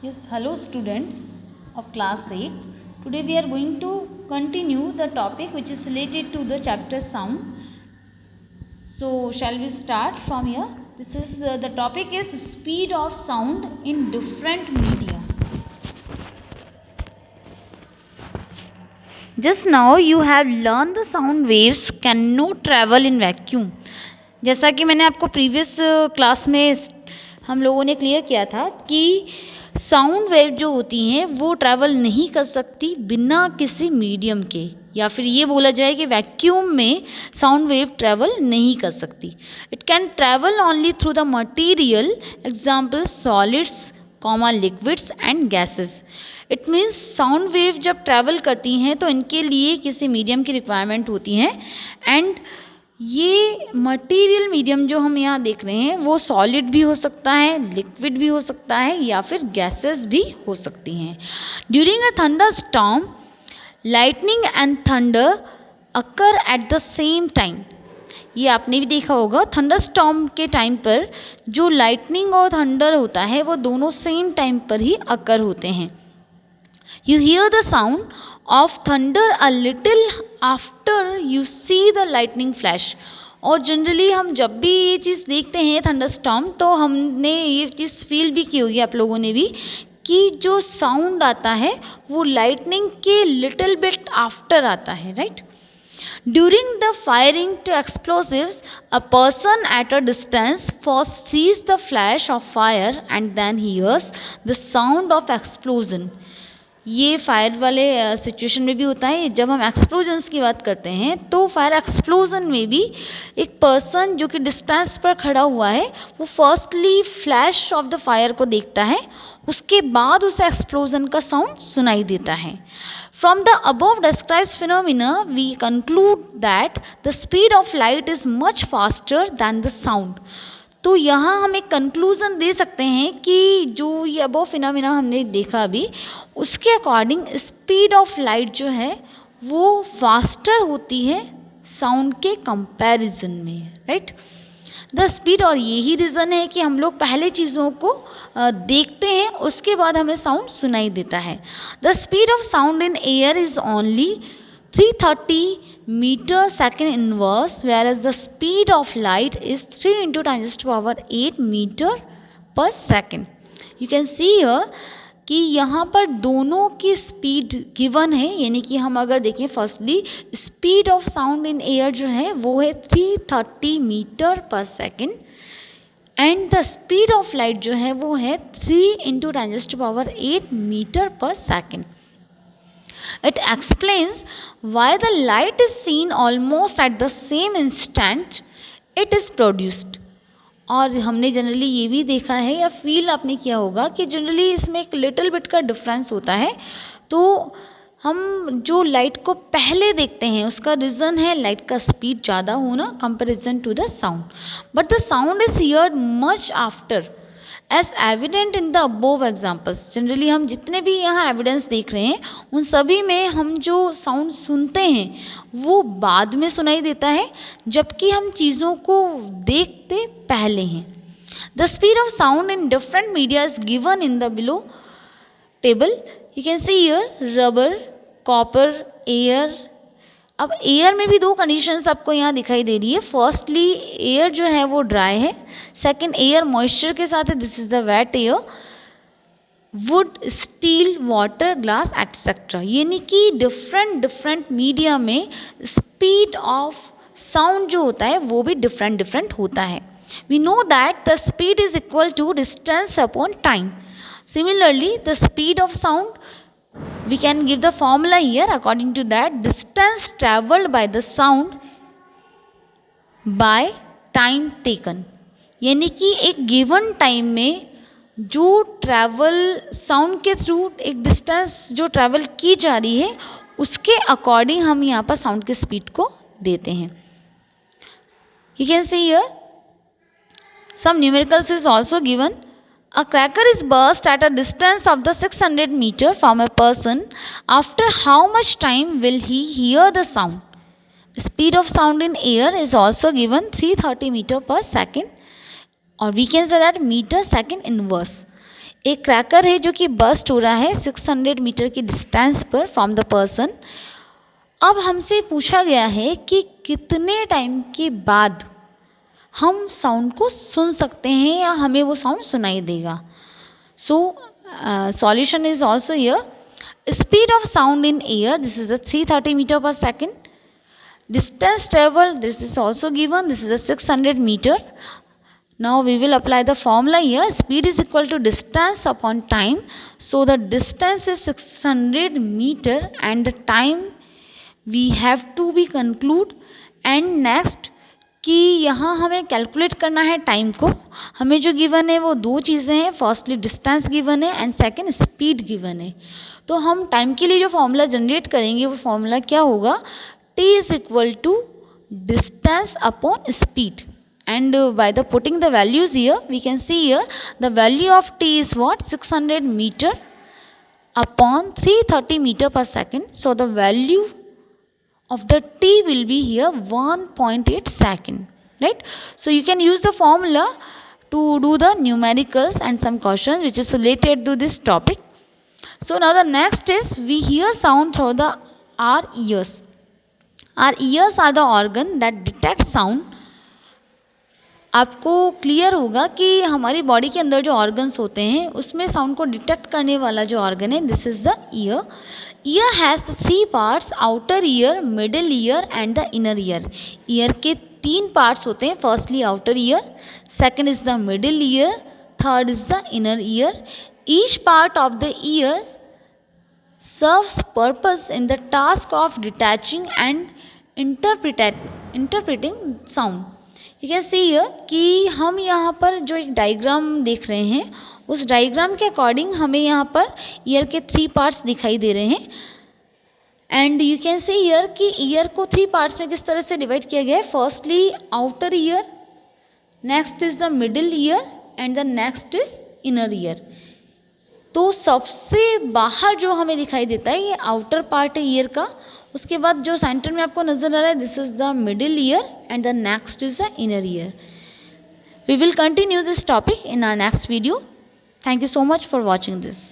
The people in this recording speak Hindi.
Yes, hello students of class 8. Today we are going to continue the topic which is related to the chapter sound. So shall we start from here? This is the topic is speed of sound in different media. Just now you have learned the sound waves cannot travel in vacuum. जैसा कि मैंने आपको प्रीवियस क्लास में हम लोगों ने क्लियर किया था कि साउंड वेव जो होती हैं वो ट्रैवल नहीं कर सकती बिना किसी मीडियम के, या फिर ये बोला जाए कि वैक्यूम में साउंड वेव ट्रैवल नहीं कर सकती. It can travel only through the material, example solids comma liquids and gases. It means sound wave जब ट्रैवल करती हैं तो इनके लिए किसी मीडियम की रिक्वायरमेंट होती है. एंड ये मटेरियल मीडियम जो हम यहाँ देख रहे हैं वो सॉलिड भी हो सकता है, लिक्विड भी हो सकता है, या फिर गैसेस भी हो सकती हैं. During a thunder storm lightning and thunder occur at the same time. ये आपने भी देखा होगा, थंडर स्टॉर्म के टाइम पर जो लाइटनिंग और थंडर होता है वो दोनों सेम टाइम पर ही अकर होते हैं. You hear the sound of thunder a little after you see the lightning flash. और जनरली हम जब भी ये चीज़ देखते हैं थंडर स्टॉर्म, तो हमने ये चीज़ फील भी की होगी आप लोगों ने भी, कि जो साउंड आता है वो लाइटनिंग के लिटिल बिट आफ्टर आता है, right. During the firing to explosives, a person at a distance first sees the flash of fire and then hears the sound of explosion. ये फायर वाले सिचुएशन में भी होता है. जब हम एक्सप्लोजन्स की बात करते हैं तो फायर एक्सप्लोजन में भी एक पर्सन जो कि डिस्टेंस पर खड़ा हुआ है वो firstly flash of the fire को देखता है, उसके बाद उसे एक्सप्लोजन का साउंड सुनाई देता है. From the above described phenomena we conclude that the speed of light is much faster than the sound. तो यहाँ हम एक कंक्लूज़न दे सकते हैं कि जो ये अबव फिनोमिना हमने देखा अभी, उसके अकॉर्डिंग स्पीड ऑफ लाइट जो है वो फास्टर होती है साउंड के कंपैरिजन में, राइट. द स्पीड, और यही रीज़न है कि हम लोग पहले चीज़ों को देखते हैं, उसके बाद हमें साउंड सुनाई देता है. The speed of sound in air is only 330 meter second inverse, whereas the speed of light is 3 into 10 to the power 8 meter per second. You can see here कि यहाँ पर दोनों की स्पीड गिवन है, यानी कि हम अगर देखें firstly speed of sound in air जो है वो है 330 metre per second, and the speed of light जो है वो है 3 into 10 to the power 8 metre per second. It explains why the light is seen almost at the same instant it is produced. और हमने जनरली ये भी देखा है या फील आपने किया होगा कि जनरली इसमें एक लिटिल बिट का डिफरेंस होता है. तो हम जो लाइट को पहले देखते हैं उसका रीज़न है लाइट का स्पीड ज़्यादा होना comparison to the sound, but the sound is heard much after as evident in the above examples. Generally हम जितने भी यहाँ एविडेंस देख रहे हैं उन सभी में हम जो साउंड सुनते हैं वो बाद में सुनाई देता है, जबकि हम चीज़ों को देखते पहले हैं. The speed of sound in different media is given in the below table. You can see here rubber, copper, air. अब एयर में भी दो कंडीशंस आपको यहाँ दिखाई दे रही है. फर्स्टली एयर जो है वो ड्राई है, सेकंड एयर मॉइस्चर के साथ है, this is the wet air. Wood, steel, water, glass etcetera, यानी कि डिफरेंट मीडिया में स्पीड ऑफ साउंड जो होता है वो भी डिफरेंट होता है. We know that the speed is equal to distance upon time. Similarly the speed of sound, we can give the formula here. According to that, distance traveled by the sound by time taken, यानी कि एक गिवन टाइम में जो ट्रैवल साउंड के थ्रू एक डिस्टेंस जो ट्रैवल की जा रही है उसके अकॉर्डिंग हम यहाँ पर साउंड की स्पीड को देते हैं. You can see here some numericals is also given. A cracker is burst at a distance of the 600 meter from a person. After how much time will he hear the sound? The speed of sound in air is also given 330 meter per second, or we can say that meter second inverse. एक क्रैकर है जो कि बस्ट हो रहा है 600 मीटर की डिस्टेंस पर फ्रॉम द पर्सन। अब हमसे पूछा गया है कि कितने टाइम के बाद हम साउंड को सुन सकते हैं या हमें वो साउंड सुनाई देगा। So solution is also here. Speed of sound in air, this is the 330 metre per second. Distance travel, this is also given, this is a 600 meter. Now we will apply the formula here. Speed is equal to distance upon time. So the distance is 600 meter and the time we have to be conclude. And next कि यहाँ हमें कैलकुलेट करना है टाइम को। हमें जो गिवन है वो दो चीज़ें हैं, फर्स्टली डिस्टेंस गिवन है एंड सेकंड स्पीड गिवन है। तो हम टाइम के लिए जो फॉर्मूला जनरेट करेंगे वो फॉर्मूला क्या होगा, t is equal to distance upon speed, and by the putting the values here we can see here the value of t is what, 600 meter upon 330 meter per second. So the value of the t will be here 1.8 second, right? So you can use the formula to do the numericals and some questions which is related to this topic. So now the next is we hear sound through the our ears. Our ears are the organ that detect sound. आपको क्लियर होगा कि हमारी बॉडी के अंदर जो ऑर्गन्स होते हैं उसमें साउंड को डिटेक्ट करने वाला जो ऑर्गन है this is the year. Year has the 3 parts, outer ear, middle ear and the inner year. Year के 3 पार्ट्स होते हैं, firstly outer ear, second is the middle year, third is the inner year. Each part of the year serves purpose in the task of detaching and interpreting sound. You can see here कि हम यहाँ पर जो एक डायग्राम देख रहे हैं उस डायग्राम के अकॉर्डिंग हमें यहाँ पर ईयर के 3 पार्ट्स दिखाई दे रहे हैं. And you can C year कि ईयर को 3 पार्ट्स में किस तरह से डिवाइड किया गया है. Firstly outer ear, next is the middle ear and the next is inner ear. तो सबसे बाहर जो हमें दिखाई देता है ये आउटर पार्ट है ईयर का. उसके बाद जो सेंटर में आपको नजर आ रहा है this is the middle ear and the next is the inner ear. We will continue this topic in our next video. Thank you so much for watching this.